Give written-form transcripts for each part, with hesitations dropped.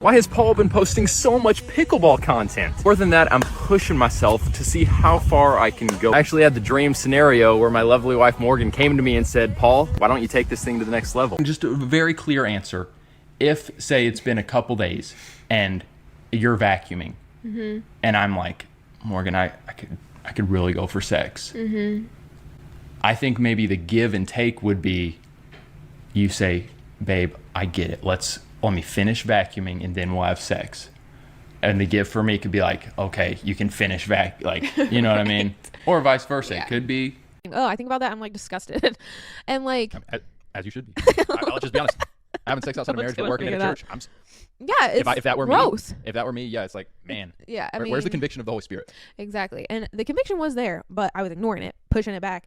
Why has Paul been posting so much pickleball content? More than that, I'm pushing myself to see how far I can go. I actually had the dream scenario where my lovely wife Morgan came to me and said, Paul, why don't you take this thing to the next level? Just a very clear answer. If, say, it's been a couple days and you're vacuuming, and I'm like, Morgan, I could really go for sex. I think maybe the give and take would be, you say, babe, I get it. Let me finish vacuuming and then we'll have sex. And the give for me could be like, okay, you can finish like, you know what I mean? Or vice versa. Yeah. It could be. Oh, I think about that. I'm like disgusted. And like. As you should be. I'll just be honest. Having sex outside of marriage, but working at a church. If that were gross. If that were me, yeah, it's like, man. Yeah, I mean, where's the conviction of the Holy Spirit? Exactly. And the conviction was there, but I was ignoring it, pushing it back.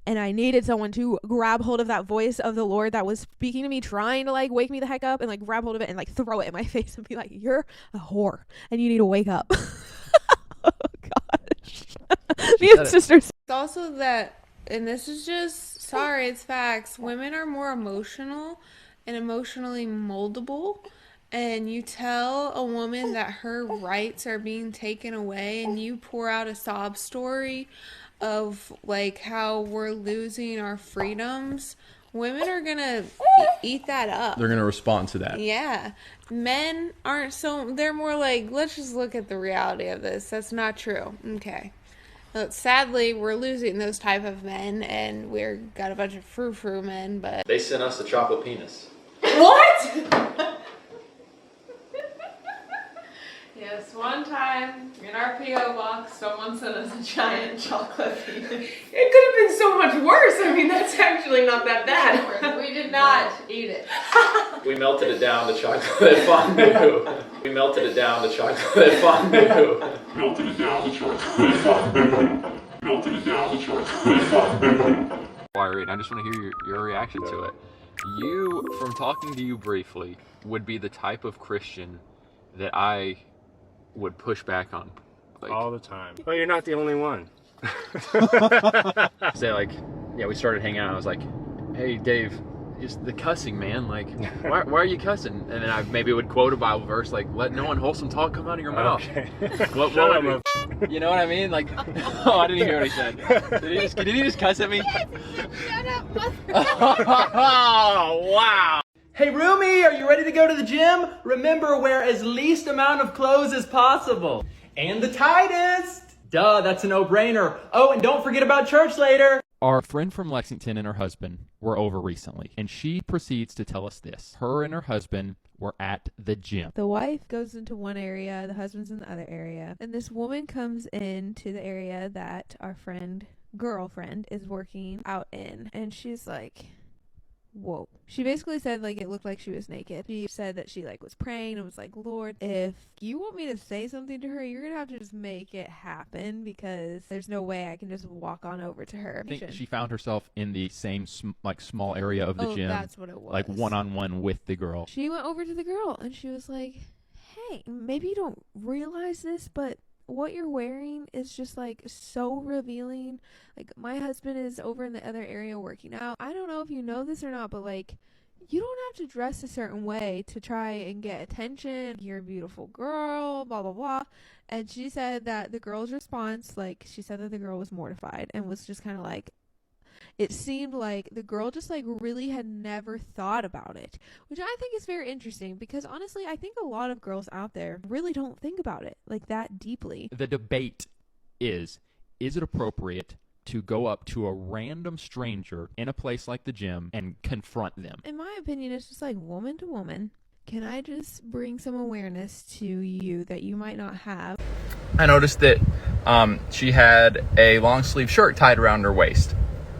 And I needed someone to grab hold of that voice of the Lord that was speaking to me, trying to like wake me the heck up, and like grab hold of it and like throw it in my face and be like, you're a whore and you need to wake up. Oh gosh. Me and sisters. It's also that, and this is just, sorry, it's facts. Women are more emotional and emotionally moldable. And you tell a woman that her rights are being taken away and you pour out a sob story of like how we're losing our freedoms, women are gonna eat that up. They're gonna respond to that. Yeah. Men aren't so, they're more like, let's just look at the reality of this. That's not true. Okay. But sadly, we're losing those type of men, and we're got a bunch of frou-frou men, but They sent us a chocolate penis. what? Yes, one time in our P.O. box, someone sent us a giant chocolate penis. It could have been so much worse. I mean, that's actually not that bad. We did not eat it. We melted it down to chocolate fondue. We melted it down to chocolate fondue. Melted it down to chocolate fondue. Melted it down to chocolate fondue. Irene, I just want to hear your reaction to it. You, from talking to you briefly, would be the type of Christian that I would push back on. Like, all the time. Well, you're not the only one. Say like, yeah, we started hanging out. I was like, hey, Dave, is the cussing, man. Like, why are you cussing? And then I maybe would quote a Bible verse like, let no unwholesome talk come out of your mouth. Okay. What you know what I mean? Like, oh, I didn't hear what he said. Did he just cuss at me? Shut up, mother. Oh, wow. Hey Roomie, are you ready to go to the gym? Remember, wear as least amount of clothes as possible. And the tightest! Duh, that's a no-brainer. Oh, and don't forget about church later. Our friend from Lexington and her husband were over recently, and she proceeds to tell us this. Her and her husband were at the gym. The wife goes into one area, the husband's in the other area, and this woman comes into the area that our girlfriend is working out in, and she's like, whoa. She basically said like it looked like she was naked. She said that she like was praying and was like, Lord, if you want me to say something to her, you're gonna have to just make it happen, because there's no way I can just walk on over to her. I think she found herself in the same small area of the gym. That's what it was. Like one-on-one with the girl. She went over to the girl and she was like, hey, maybe you don't realize this, but what you're wearing is just like so revealing. Like, my husband is over in the other area working out. I don't know if you know this or not, but like, you don't have to dress a certain way to try and get attention. You're a beautiful girl, blah blah blah. And she said that the girl's response, like, she said that the girl was mortified and was just kind of like, it seemed like the girl just like really had never thought about it, which I think is very interesting, because honestly, I think a lot of girls out there really don't think about it like that deeply. The debate is it appropriate to go up to a random stranger in a place like the gym and confront them? In my opinion, it's just like woman to woman. Can I just bring some awareness to you that you might not have? I noticed that she had a long sleeve shirt tied around her waist.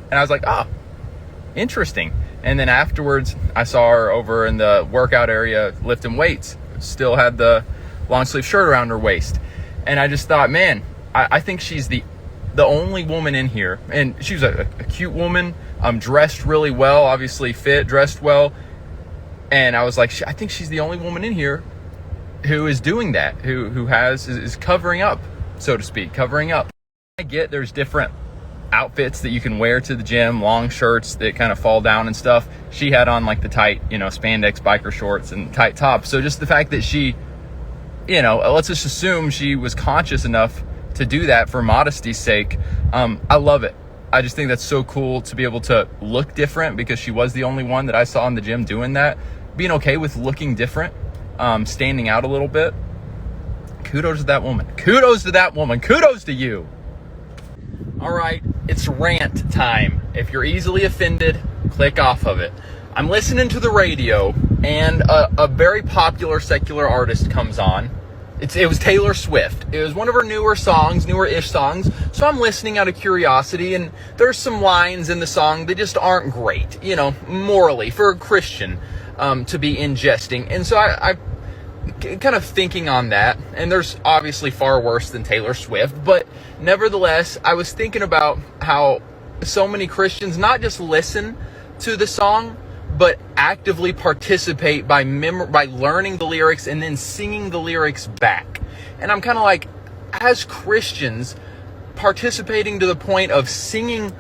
And I was like, oh, interesting. And then afterwards, I saw her over in the workout area lifting weights. Still had the long sleeve shirt around her waist. And I just thought, man, I think she's the only woman in here. And she was a cute woman, dressed really well, obviously fit, dressed well. And I was like, I think she's the only woman in here who is doing that, who is covering up, so to speak, covering up. I get there's different outfits that you can wear to the gym, long shirts that kind of fall down and stuff. She had on like the tight, spandex biker shorts and tight top. So just the fact that she, let's just assume she was conscious enough to do that for modesty's sake. I love it. I just think that's so cool to be able to look different, because she was the only one that I saw in the gym doing that. Being okay with looking different, standing out a little bit. Kudos to that woman. Kudos to that woman. Kudos to you. All right, it's rant time. If you're easily offended, click off of it. I'm listening to the radio, and a very popular secular artist comes on. It was Taylor Swift. It was one of her newer-ish songs. So I'm listening out of curiosity, and there's some lines in the song that just aren't great, morally, for a Christian to be ingesting. And so I kind of thinking on that, and there's obviously far worse than Taylor Swift, but nevertheless, I was thinking about how so many Christians not just listen to the song, but actively participate by learning the lyrics and then singing the lyrics back. And I'm kind of like, as Christians, participating to the point of singing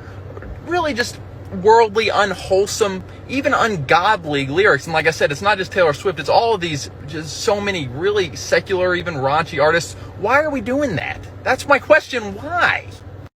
really just worldly, unwholesome, even ungodly lyrics. And like I said, it's not just Taylor Swift, it's all of these, just so many really secular, even raunchy artists. Why are we doing that? That's my question. Why?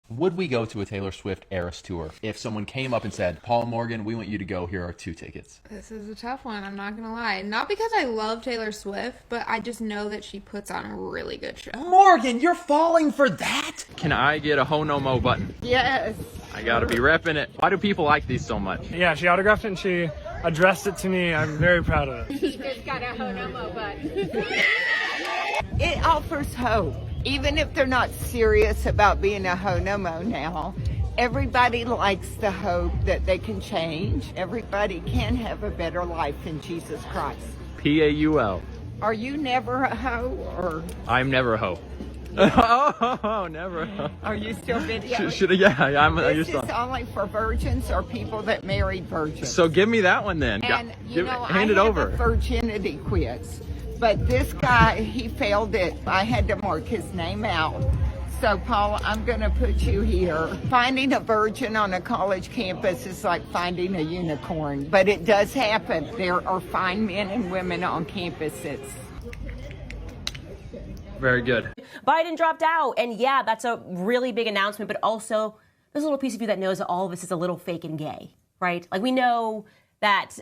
Would we go to a Taylor Swift Eras tour if someone came up and said, Paul Morgan, we want you to go, here are 2 tickets? This is a tough one, I'm not gonna lie. Not because I love Taylor Swift, but I just know that she puts on a really good show. Morgan, you're falling for that? Can I get a HONOO button? Yes. I gotta be repping it. Why do people like these so much? Yeah, she autographed it and she addressed it to me. I'm very proud of it. He just got a HONOO button. It offers hope. Even if they're not serious about being a HONOO now, everybody likes the hope that they can change. Everybody can have a better life in Jesus Christ. Paul. Are you never a hoe, or I'm never a hoe. Oh, never a hoe. are you still videoing? I'm This is only for virgins or people that married virgins. So give me that one then. And Hand it I over. have a virginity quiz, but this guy, he failed it. I had to mark his name out. So Paul, I'm going to put you here. Finding a virgin on a college campus is like finding a unicorn, but it does happen. There are fine men and women on campuses. Very good. Biden dropped out, and yeah, that's a really big announcement, but also there's a little piece of you that knows that all of this is a little fake and gay, right? Like, we know that